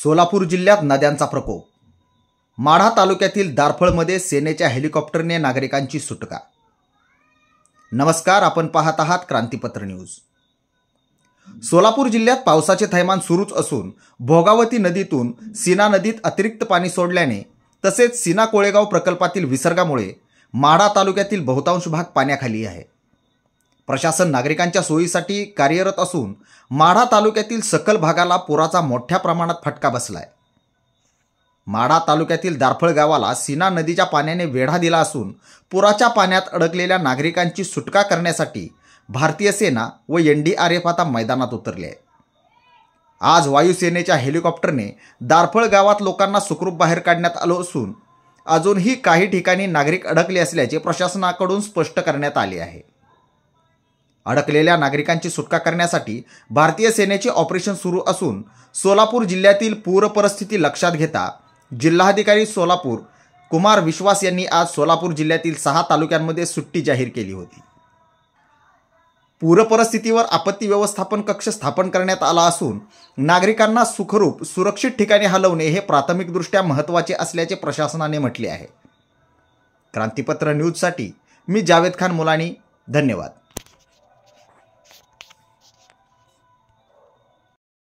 सोलापूर जिल्ह्यात नद्यांचा प्रकोप। माढा तालुक्यातील दारफळमध्ये सेनेच्या हेलिकॉप्टरने नागरिकांची सुटका। नमस्कार, आपण पाहत आहात क्रांतिपत्र न्यूज। सोलापूर जिल्ह्यात पावसाचे थैमान सुरूच असून भोगावती नदीतून सीना नदीत अतिरिक्त पाणी सोडल्याने तसेच सीना कोळेगाव प्रकल्पातील विसर्गामुळे माढा तालुक्यातील बहुतांश भाग पाण्याखाली आहे। प्रशासन नागरिकांच्या सोयीसाठी कार्यरत असून माढा तालुक्यातील सकल भागाला पुराचा मोठ्या प्रमाणात फटका बसलाय। माढा तालुक्यातील दारफळ गावाला सीना नदीच्या पाण्याने वेढा दिला असून पुराच्या पाण्यात अडकलेल्या नागरिकांची सुटका करण्यासाठी भारतीय सेना व NDRF आता मैदानात उतरले आहे। आज वायुसेनेच्या हेलिकॉप्टरने दारफळ गावात लोकांना सुखरूप बाहेर काढण्यात आलं असून अजूनही काही ठिकाणी नागरिक अडकले असल्याचे प्रशासनाकडून स्पष्ट करण्यात आले आहे। अडकलेल्या नागरिकांची सुटका करण्यासाठी भारतीय सेनेचे ऑपरेशन सुरू असून सोलापूर जिल्ह्यातील पूर परिस्थिती लक्षात घेता जिल्हाधिकारी सोलापूर कुमार विश्वास यांनी आज सोलापूर जिल्ह्यातील 6 तालुक्यांमध्ये सुट्टी जाहीर केली होती। पूर परिस्थितीवर आपत्ती व्यवस्थापन कक्ष स्थापन करण्यात आला असून नागरिकांना सुखरूप सुरक्षित ठिकाणी हलवणे हे प्राथमिकदृष्ट्या महत्त्वाचे असल्याचे प्रशासनाने म्हटले आहे। क्रांतिपत्र न्यूजसाठी मी जावेद खान मुलानी, धन्यवाद।